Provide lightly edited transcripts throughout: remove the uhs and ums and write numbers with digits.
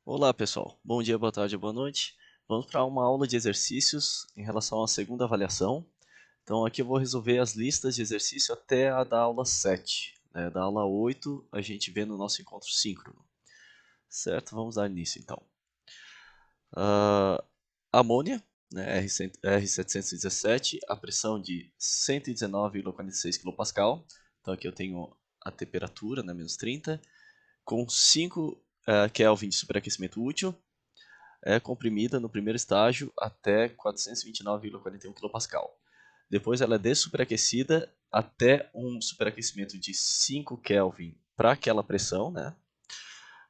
Olá pessoal, bom dia, boa tarde, boa noite. Vamos para uma aula de exercícios em relação à segunda avaliação. Então aqui eu vou resolver as listas de exercício até a da aula 7. Da aula 8 a gente vê no nosso encontro síncrono. Certo? Vamos dar início então. Amônia, né, R717, a pressão de 119,46 kPa. Então aqui eu tenho a temperatura, né, menos 30, com 5 Kelvin de superaquecimento útil. É comprimida no primeiro estágio até 429,41 kPa. Depois ela é dessuperaquecida até um superaquecimento de 5 Kelvin para aquela pressão, né?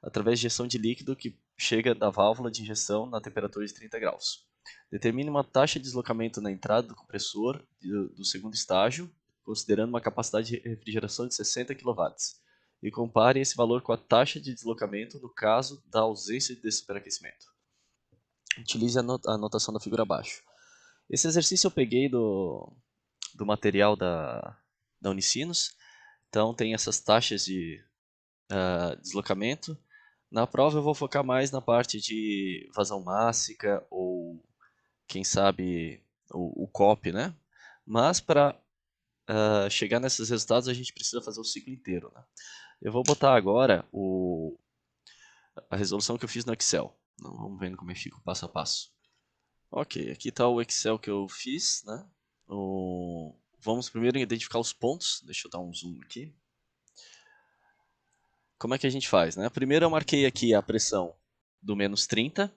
Através de injeção de líquido que chega da válvula de injeção na temperatura de 30 graus. Determine uma taxa de deslocamento na entrada do compressor do segundo estágio, considerando uma capacidade de refrigeração de 60 kW. E compare esse valor com a taxa de deslocamento no caso da ausência de superaquecimento. Utilize a anotação da figura abaixo. Esse exercício eu peguei do material da Unicinos. Então tem essas taxas de deslocamento. Na prova eu vou focar mais na parte de vazão mássica ou, quem sabe, o COP, né? Mas para chegar nesses resultados a gente precisa fazer o ciclo inteiro, né? Eu vou botar agora a resolução que eu fiz no Excel. Então, vamos vendo como é que fica o passo a passo. Ok, aqui está o Excel que eu fiz, né? Vamos primeiro identificar os pontos. Deixa eu dar um zoom aqui. Como é que a gente faz, né? Primeiro eu marquei aqui a pressão do menos 30,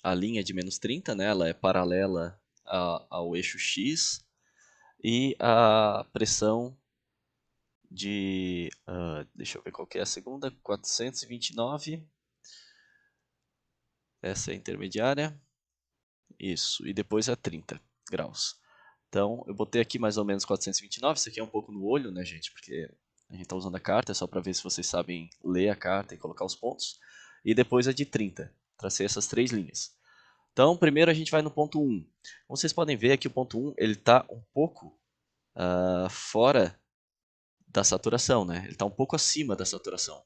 a linha de menos 30, né? Ela é paralela ao eixo X. E a pressão de, deixa eu ver qual que é a segunda, 429. Essa é a intermediária. Isso, e depois a 30 graus. Então, eu botei aqui mais ou menos 429, isso aqui é um pouco no olho, né, gente, porque a gente está usando a carta, é só para ver se vocês sabem ler a carta e colocar os pontos. E depois a de 30, tracei essas três linhas. Então, primeiro a gente vai no ponto 1. Como vocês podem ver aqui, o ponto 1 está um pouco fora da saturação, né? Ele está um pouco acima da saturação.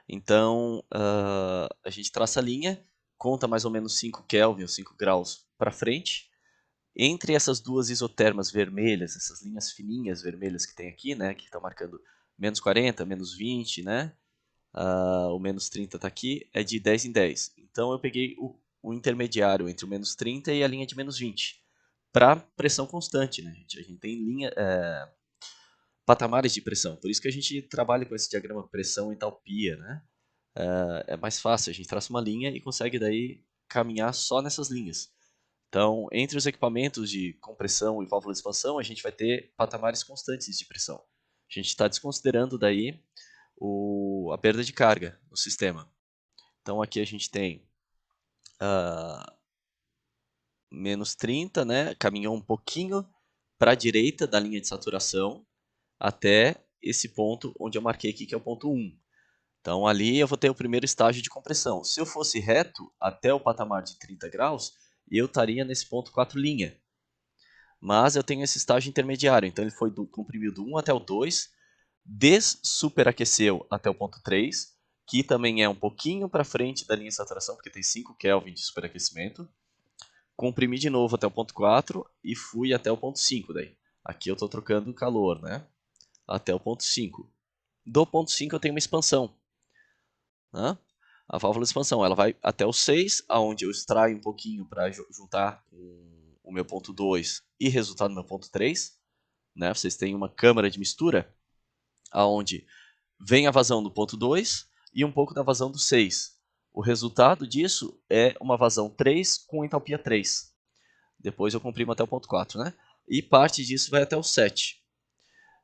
Então, a gente traça a linha, conta mais ou menos 5 Kelvin ou 5 graus para frente. Entre essas duas isotermas vermelhas, essas linhas fininhas vermelhas que tem aqui, né, que estão marcando menos 40, menos 20, né, o menos 30 está aqui, é de 10 em 10. Então eu peguei o intermediário entre o menos 30 e a linha de menos 20, para pressão constante, né, gente? A gente tem patamares de pressão, por isso que a gente trabalha com esse diagrama pressão e entalpia, né? É mais fácil, a gente traça uma linha e consegue daí caminhar só nessas linhas. Então, entre os equipamentos de compressão e válvula de expansão, a gente vai ter patamares constantes de pressão. A gente está desconsiderando daí a perda de carga no sistema. Então, aqui a gente tem menos 30, né? Caminhou um pouquinho para a direita da linha de saturação até esse ponto onde eu marquei aqui, que é o ponto 1. Então, ali eu vou ter o primeiro estágio de compressão. Se eu fosse reto até o patamar de 30 graus, eu estaria nesse ponto 4'. Mas eu tenho esse estágio intermediário, então ele foi comprimido do 1 até o 2, dessuperaqueceu até o ponto 3, que também é um pouquinho para frente da linha de saturação, porque tem 5 Kelvin de superaquecimento. Comprimi de novo até o ponto 4 e fui até o ponto 5 daí. Aqui eu estou trocando calor, né? Até o ponto 5. Do ponto 5 eu tenho uma expansão, né? A válvula de expansão ela vai até o 6, aonde eu extraio um pouquinho para juntar com o meu ponto 2 e resultar no meu ponto 3. Né? Vocês têm uma câmara de mistura, aonde vem a vazão do ponto 2 e um pouco da vazão do 6. O resultado disso é uma vazão 3 com entalpia 3. Depois eu comprimo até o ponto 4, né? E parte disso vai até o 7.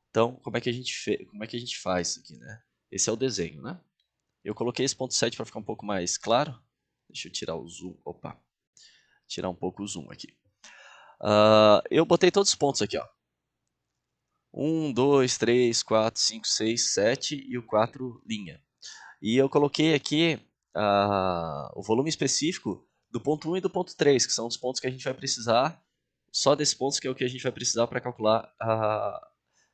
Então, como é que a gente faz isso aqui, né? Esse é o desenho, né? Eu coloquei esse ponto 7 para ficar um pouco mais claro. Deixa eu tirar o zoom. Opa! Tirar um pouco o zoom aqui. Eu botei todos os pontos aqui, ó. 1, 2, 3, 4, 5, 6, 7 e o 4 linha. E eu coloquei aqui o volume específico do ponto 1 e do ponto 3, que são os pontos que a gente vai precisar, só desses pontos que é o que a gente vai precisar para calcular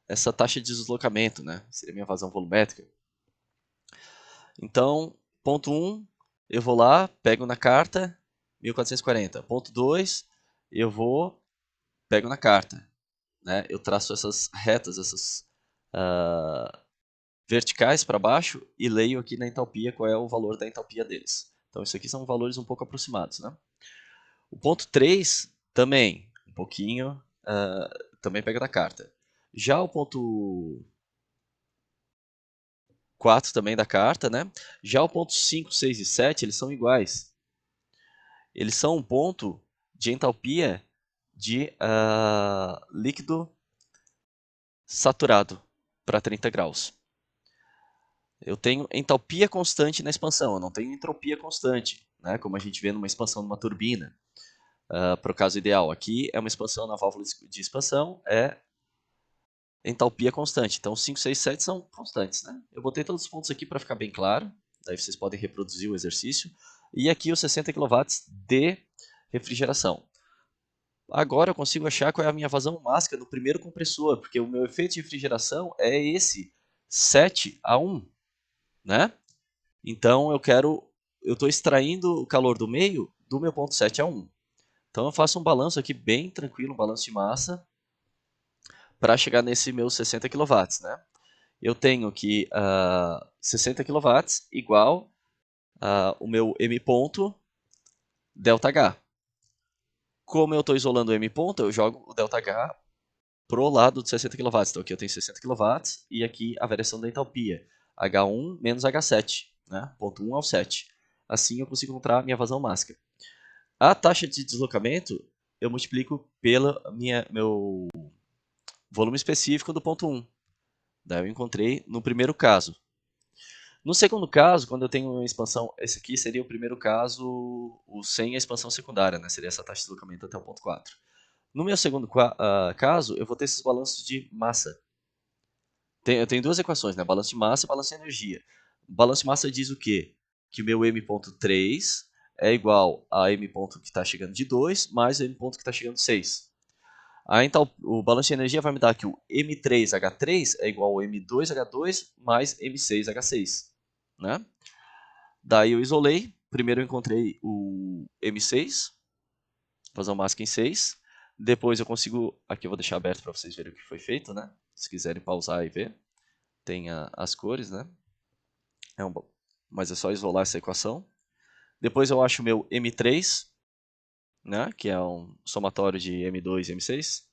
essa taxa de deslocamento, né? Seria a minha vazão volumétrica. Então, Ponto 1, eu vou lá, pego na carta, 1440. Ponto 2, eu vou, pego na carta. Né? Eu traço essas retas, essas verticais para baixo e leio aqui na entalpia qual é o valor da entalpia deles. Então, isso aqui são valores um pouco aproximados. Né? O ponto 3 também, um pouquinho, também pega da carta. Já o ponto 4 também da carta, né? Já o ponto 5, 6 e 7, eles são iguais. Eles são um ponto de entalpia de líquido saturado para 30 graus. Eu tenho entalpia constante na expansão, eu não tenho entropia constante, né? Como a gente vê numa expansão de uma turbina. Para o caso ideal, aqui é uma expansão na válvula de expansão, é entalpia constante. Então, 5, 6, 7 são constantes. Né? Eu botei todos os pontos aqui para ficar bem claro, daí vocês podem reproduzir o exercício. E aqui os 60 kW de refrigeração. Agora eu consigo achar qual é a minha vazão máxima no primeiro compressor, porque o meu efeito de refrigeração é esse 7 a 1. Né? Então eu estou extraindo o calor do meio do meu ponto 7 a 1. Então eu faço um balanço aqui bem tranquilo, um balanço de massa, para chegar nesse meu 60 kW. Né? Eu tenho que 60 kW igual o meu M ponto ΔH. Como eu estou isolando o M ponto, eu jogo o ΔH pro lado de 60 kW. Então aqui eu tenho 60 kW e aqui a variação da entalpia. H1 menos H7, né? Ponto 1 ao 7. Assim eu consigo encontrar a minha vazão máxima. A taxa de deslocamento eu multiplico pelo meu volume específico do ponto 1. Daí eu encontrei no primeiro caso. No segundo caso, quando eu tenho uma expansão, esse aqui seria o primeiro caso, o sem a expansão secundária, né? Seria essa taxa de deslocamento até o ponto 4. No meu segundo caso, eu vou ter esses balanços de massa. Eu tenho duas equações, né? Balanço de massa e balanço de energia. O balanço de massa diz o quê? Que o meu M.3 é igual a M ponto que está chegando de 2 mais M ponto que está chegando de 6. Então, o balanço de energia vai me dar que o M3H3 é igual ao M2H2 mais M6H6. Né? Daí eu isolei. Primeiro eu encontrei o M6, vazão máxima em 6. Depois eu consigo... Aqui eu vou deixar aberto para vocês verem o que foi feito, né? Se quiserem pausar e ver. Tem as cores, né? Mas é só isolar essa equação. Depois eu acho o meu M3, né? Que é um somatório de M2 e M6.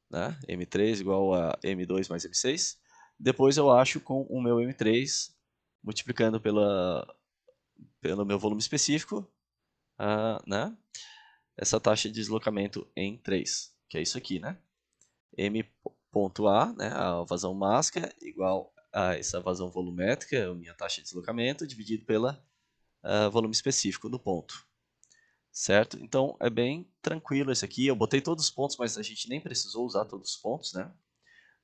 Né? M3 igual a M2 mais M6. Depois eu acho com o meu M3 multiplicando pelo meu volume específico, né? Essa taxa de deslocamento em 3, que é isso aqui, né? M.A, né? A vazão máxima, igual a essa vazão volumétrica, a minha taxa de deslocamento, dividido pela volume específico do ponto. Certo? Então, é bem tranquilo esse aqui. Eu botei todos os pontos, mas a gente nem precisou usar todos os pontos, né?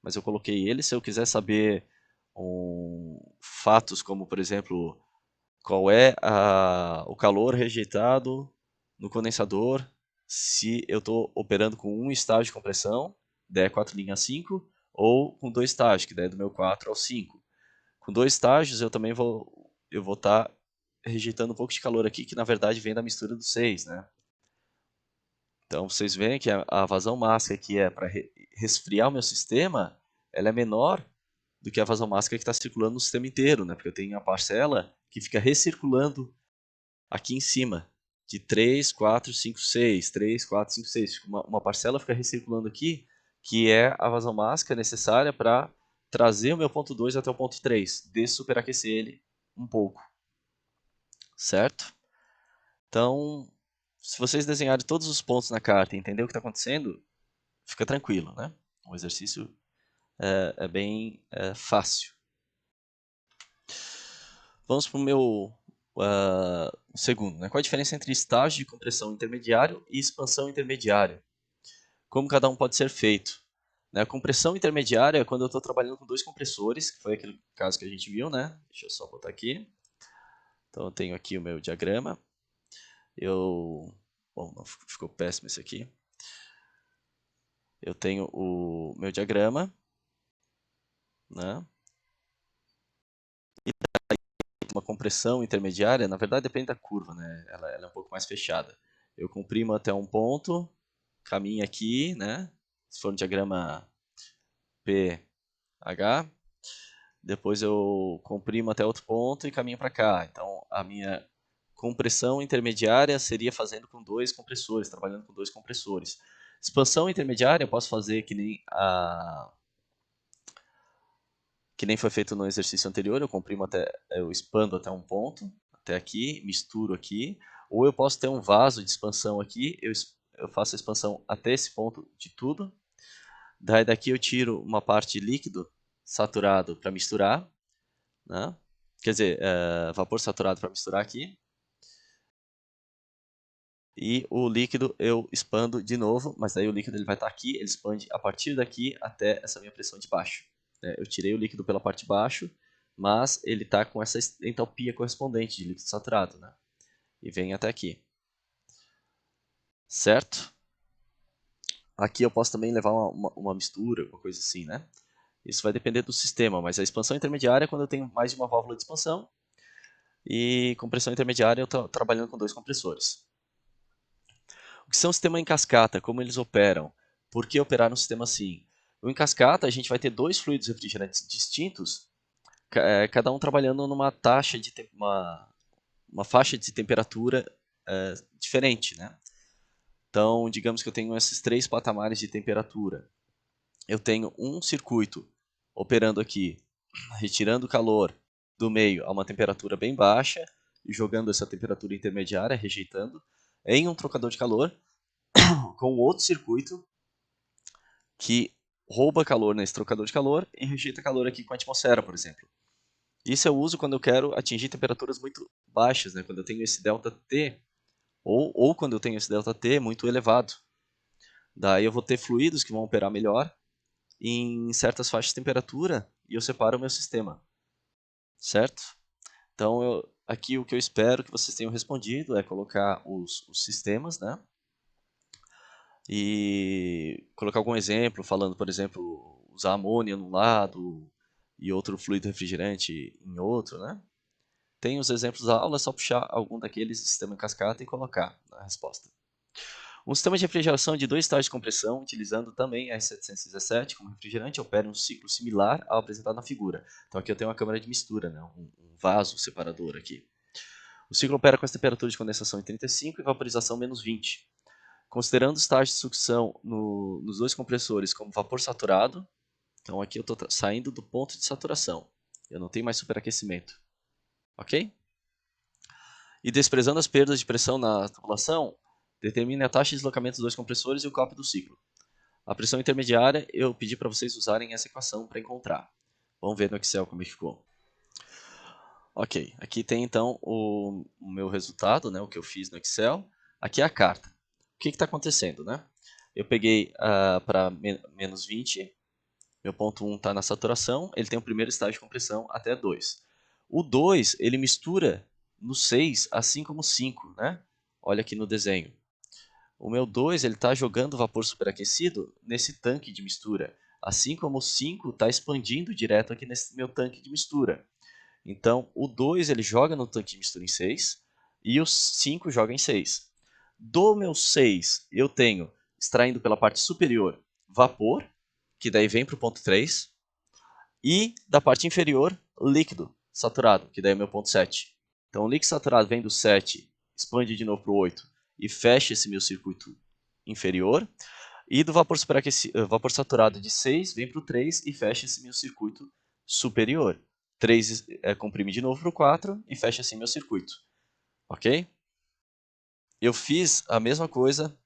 Mas eu coloquei ele. Se eu quiser saber fatos como, por exemplo, qual é o calor rejeitado no condensador se eu estou operando com um estágio de compressão, daí é 4 linhas 5, ou com 2 estágios, que daí é do meu 4 ao 5. Com 2 estágios eu também vou estar rejeitando um pouco de calor aqui, que na verdade vem da mistura dos 6, né? Então vocês veem que a vazão máxima que é para resfriar o meu sistema, ela é menor do que a vazão máxima que está circulando no sistema inteiro, né? Porque eu tenho a parcela que fica recirculando aqui em cima, de 3, 4, 5, 6, 3, 4, 5, 6. Uma parcela fica recirculando aqui, que é a vazão máxima necessária para trazer o meu ponto 2 até o ponto 3, dessuperaquecer ele um pouco. Certo? Então, se vocês desenharem todos os pontos na carta e entender o que está acontecendo, fica tranquilo, né? O exercício é bem fácil. Vamos para o meu segundo. Né? Qual a diferença entre estágio de compressão intermediário e expansão intermediária? Como cada um pode ser feito? Né? A compressão intermediária é quando eu estou trabalhando com dois compressores, que foi aquele caso que a gente viu, né? Deixa eu só botar aqui. Então eu tenho aqui o meu diagrama. Bom, não, ficou péssimo esse aqui. Eu tenho o meu diagrama, né? uma compressão intermediária, na verdade depende da curva, né? Ela é um pouco mais fechada. Eu comprimo até um ponto, caminho aqui, né? Se for um diagrama PH, depois eu comprimo até outro ponto e caminho para cá. Então, a minha compressão intermediária seria fazendo com dois compressores, trabalhando com dois compressores. Expansão intermediária eu posso fazer que nem foi feito no exercício anterior, eu expando até um ponto, até aqui, misturo aqui, ou eu posso ter um vaso de expansão aqui, eu faço a expansão até esse ponto de tudo, daí daqui eu tiro uma parte líquido saturado para misturar, né? Quer dizer, vapor saturado para misturar aqui, e o líquido eu expando de novo, mas daí o líquido ele vai estar aqui, ele expande a partir daqui até essa minha pressão de baixo. Eu tirei o líquido pela parte de baixo, mas ele está com essa entalpia correspondente de líquido saturado, né? E vem até aqui. Certo? Aqui eu posso também levar uma mistura, uma coisa assim, né? Isso vai depender do sistema, mas a expansão intermediária é quando eu tenho mais de uma válvula de expansão, e compressão intermediária eu estou trabalhando com dois compressores. O que são sistemas em cascata? Como eles operam? Por que operar um sistema assim? Em cascata, a gente vai ter dois fluidos refrigerantes distintos, cada um trabalhando numa taxa de uma faixa de temperatura diferente, né? Então, digamos que eu tenho esses três patamares de temperatura. Eu tenho um circuito operando aqui, retirando calor do meio a uma temperatura bem baixa e jogando essa temperatura intermediária, rejeitando, em um trocador de calor, com outro circuito que rouba calor nesse trocador de calor e rejeita calor aqui com a atmosfera, por exemplo. Isso eu uso quando eu quero atingir temperaturas muito baixas, né? Quando eu tenho esse ΔT, ou quando eu tenho esse ΔT muito elevado. Daí eu vou ter fluidos que vão operar melhor em certas faixas de temperatura e eu separo o meu sistema, certo? Então, aqui o que eu espero que vocês tenham respondido é colocar os sistemas, né? E colocar algum exemplo, falando, por exemplo, usar amônia num lado e outro fluido refrigerante em outro, né? Tem os exemplos da aula, é só puxar algum daqueles sistema em cascata e colocar na resposta. Um sistema de refrigeração de dois estágios de compressão, utilizando também R717 como refrigerante, opera um ciclo similar ao apresentado na figura. Então aqui eu tenho uma câmara de mistura, né? um vaso separador aqui. O ciclo opera com as temperaturas de condensação em 35 e vaporização menos 20. Considerando os estágios de sucção nos dois compressores como vapor saturado, então aqui eu estou saindo do ponto de saturação. Eu não tenho mais superaquecimento. Ok? E desprezando as perdas de pressão na tubulação, determine a taxa de deslocamento dos dois compressores e o cálculo do ciclo. A pressão intermediária, eu pedi para vocês usarem essa equação para encontrar. Vamos ver no Excel como é que ficou. Ok, aqui tem então o meu resultado, né, o que eu fiz no Excel. Aqui é a carta. O que está acontecendo, né? Eu peguei para menos 20, meu ponto 1 está na saturação, ele tem o primeiro estágio de compressão até 2. O 2, ele mistura no 6, assim como o 5, né? Olha aqui no desenho. O meu 2, ele está jogando vapor superaquecido nesse tanque de mistura, assim como o 5 está expandindo direto aqui nesse meu tanque de mistura. Então, o 2 ele joga no tanque de mistura em 6 e o 5 joga em 6. Do meu 6, eu tenho, extraindo pela parte superior, vapor, que daí vem para o ponto 3, e da parte inferior, líquido saturado, que daí é meu ponto 7. Então, o líquido saturado vem do 7, expande de novo para o 8 e fecha esse meu circuito inferior. E do vapor saturado de 6 vem para o 3 e fecha esse meu circuito superior. 3 comprime de novo para o 4 e fecha assim meu circuito. Ok? Eu fiz a mesma coisa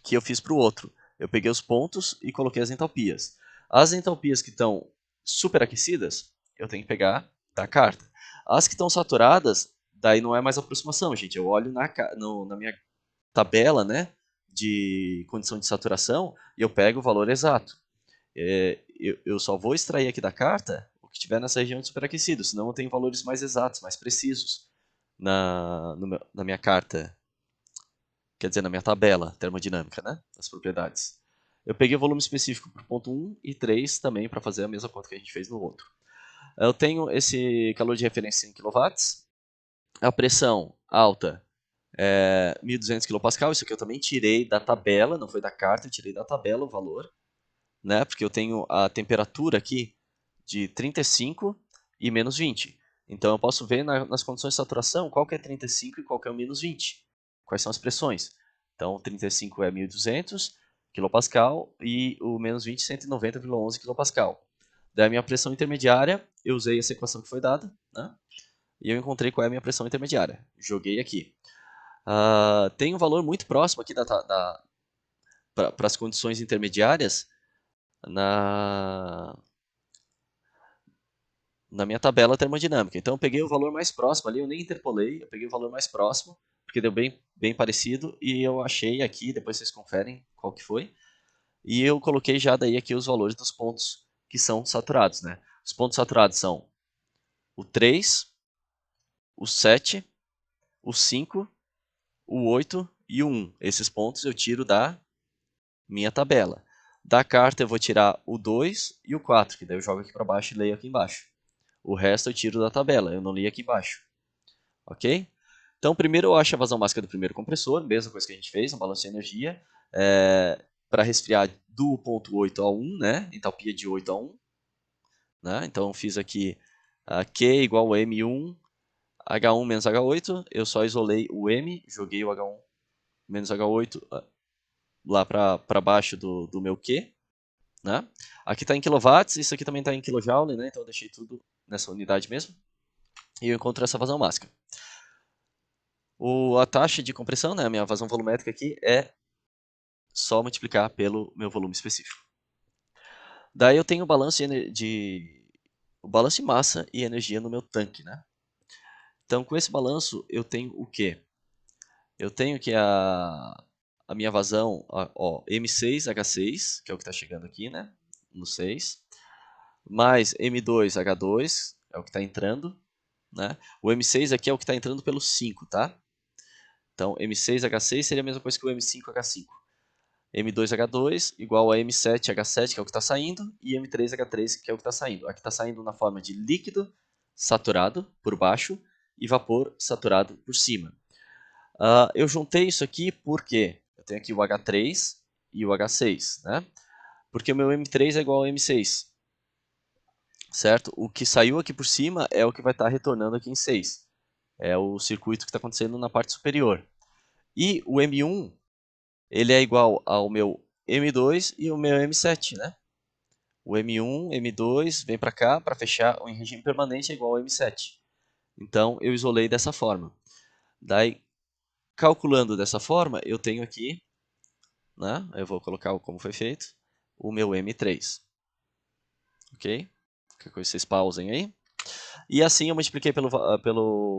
que eu fiz para o outro. Eu peguei os pontos e coloquei as entalpias. As entalpias que estão superaquecidas, eu tenho que pegar da carta. As que estão saturadas, daí não é mais aproximação, gente. Eu olho na minha tabela, né, de condição de saturação e eu pego o valor exato. Eu só vou extrair aqui da carta o que estiver nessa região de superaquecido, senão eu tenho valores mais exatos, mais precisos na minha carta, quer dizer, na minha tabela termodinâmica, né, das propriedades. Eu peguei o volume específico para o ponto 1 e 3 também para fazer a mesma conta que a gente fez no outro. Eu tenho esse calor de referência em kW, a pressão alta é 1.200 kPa, isso aqui eu também tirei da tabela, não foi da carta, eu tirei da tabela o valor, né? Porque eu tenho a temperatura aqui de 35 e menos 20. Então eu posso ver nas condições de saturação qual que é 35 e qual que é o menos 20. Quais são as pressões. Então 35 é 1.200 kPa e o menos 20 190,11 kPa. Daí a minha pressão intermediária, eu usei essa equação que foi dada, né? E eu encontrei qual é a minha pressão intermediária. Joguei aqui. Tem um valor muito próximo aqui para as condições intermediárias na minha tabela termodinâmica. Então eu peguei o valor mais próximo ali, eu nem interpolei, eu peguei o valor mais próximo, porque deu bem parecido, e eu achei aqui, depois vocês conferem qual que foi, e eu coloquei já daí aqui os valores dos pontos que são saturados, né? Os pontos saturados são o 3, o 7, o 5, o 8 e o 1. Esses pontos eu tiro da minha tabela. Da carta eu vou tirar o 2 e o 4, que daí eu jogo aqui para baixo e leio aqui embaixo. O resto eu tiro da tabela, eu não li aqui embaixo. Ok? Então, primeiro eu acho a vazão máxima do primeiro compressor, mesma coisa que a gente fez, um balanço de energia, para resfriar do ponto 8 a 1, né? Entalpia de 8 a 1. Né? Então, eu fiz aqui Q igual a M1, H1 menos H8, eu só isolei o M, joguei o H1 menos H8 lá para baixo do meu Q. Né? Aqui está em quilowatts, isso aqui também está em kilojoule, né? Então eu deixei tudo nessa unidade mesmo. E eu encontro essa vazão máxima. A taxa de compressão, né, a minha vazão volumétrica aqui, é só multiplicar pelo meu volume específico. Daí eu tenho o balanço de massa e energia no meu tanque. Né? Então com esse balanço eu tenho o quê? Eu tenho que a minha vazão, ó, M6H6, que é o que está chegando aqui, né, no 6, mais M2H2, é o que está entrando. Né? O M6 aqui é o que está entrando pelo 5, tá? Então, M6H6 seria a mesma coisa que o M5H5. M2H2 igual a M7H7, que é o que está saindo, e M3H3, que é o que está saindo. Aqui está saindo na forma de líquido saturado por baixo e vapor saturado por cima. Eu juntei isso aqui porque eu tenho aqui o H3 e o H6, né? Porque o meu M3 é igual ao M6, certo? O que saiu aqui por cima é o que vai estar retornando aqui em 6. É o circuito que está acontecendo na parte superior. E o M1, ele é igual ao meu M2 e o meu M7, né? O M1, M2 vem para cá para fechar em regime permanente é igual ao M7. Então eu isolei dessa forma. Daí, calculando dessa forma, eu tenho aqui, né? Eu vou colocar como foi feito, o meu M3. Ok? Qualquer coisa vocês pausem aí. E assim eu multipliquei pelo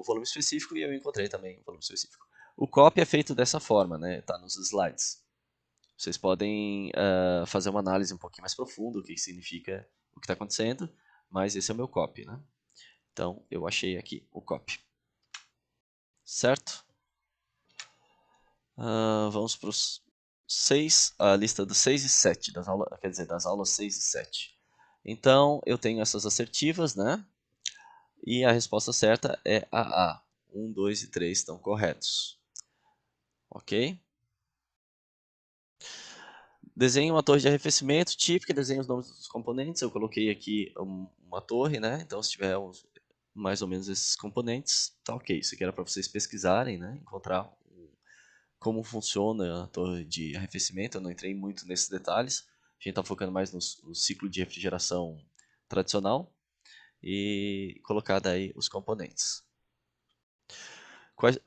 volume específico e eu encontrei também o volume específico. O copy é feito dessa forma, né? Tá nos slides. Vocês podem fazer uma análise um pouquinho mais profunda, o que significa o que está acontecendo, mas esse é o meu copy, né? Então, eu achei aqui o copy. Certo? Vamos para os 6, a lista dos 6 e 7, das aulas 6 e 7. Então, eu tenho essas assertivas, né? E a resposta certa é a A. 1, 2 e 3 estão corretos. Ok? Desenhe uma torre de arrefecimento típica, desenhe os nomes dos componentes. Eu coloquei aqui uma torre, né? Então, se tiver mais ou menos esses componentes, tá ok. Isso aqui era para vocês pesquisarem, né? Encontrar como funciona a torre de arrefecimento. Eu não entrei muito nesses detalhes. A gente está focando mais no ciclo de refrigeração tradicional e colocar daí os componentes.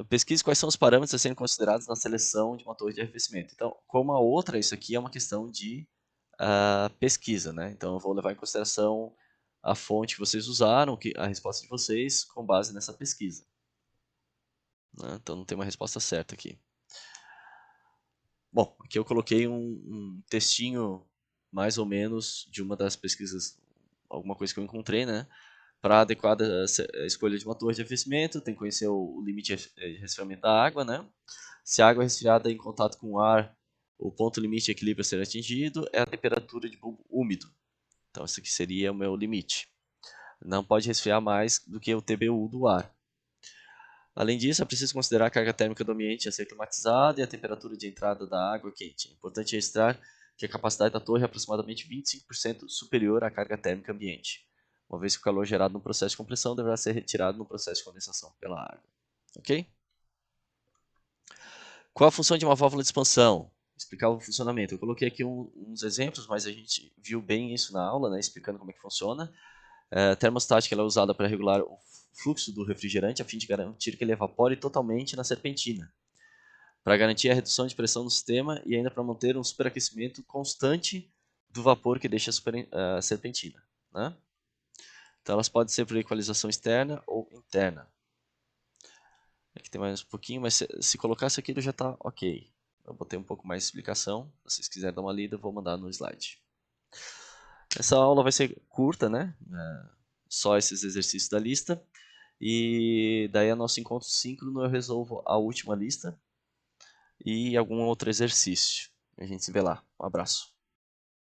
Pesquise quais são os parâmetros a serem considerados na seleção de uma torre de arrefecimento. Então, como a outra, isso aqui é uma questão de pesquisa, né? Então, eu vou levar em consideração a fonte que vocês usaram, a resposta de vocês, com base nessa pesquisa. Né? Então, não tem uma resposta certa aqui. Bom, aqui eu coloquei um textinho, mais ou menos, de uma das pesquisas, alguma coisa que eu encontrei, né? Para adequada a escolha de uma torre de aquecimento, tem que conhecer o limite de resfriamento da água, né? Se a água é resfriada em contato com o ar, o ponto limite de equilíbrio a ser atingido é a temperatura de bulbo úmido. Então, esse aqui seria o meu limite. Não pode resfriar mais do que o TBU do ar. Além disso, é preciso considerar a carga térmica do ambiente a ser climatizado e a temperatura de entrada da água quente. É importante registrar que a capacidade da torre é aproximadamente 25% superior à carga térmica ambiente, uma vez que o calor gerado no processo de compressão deverá ser retirado no processo de condensação pela água. Ok? Qual a função de uma válvula de expansão? Explicar o funcionamento. Eu coloquei aqui uns exemplos, mas a gente viu bem isso na aula, né, explicando como é que funciona. A termostática ela é usada para regular o fluxo do refrigerante a fim de garantir que ele evapore totalmente na serpentina, para garantir a redução de pressão no sistema e ainda para manter um superaquecimento constante do vapor que deixa a serpentina. Né? Então elas podem ser por equalização externa ou interna. Aqui tem mais um pouquinho, mas se colocasse aquilo já está ok. Eu botei um pouco mais de explicação. Se vocês quiserem dar uma lida, eu vou mandar no slide. Essa aula vai ser curta, né? Só esses exercícios da lista. E daí a nosso encontro síncrono eu resolvo a última lista e algum outro exercício. A gente se vê lá. Um abraço.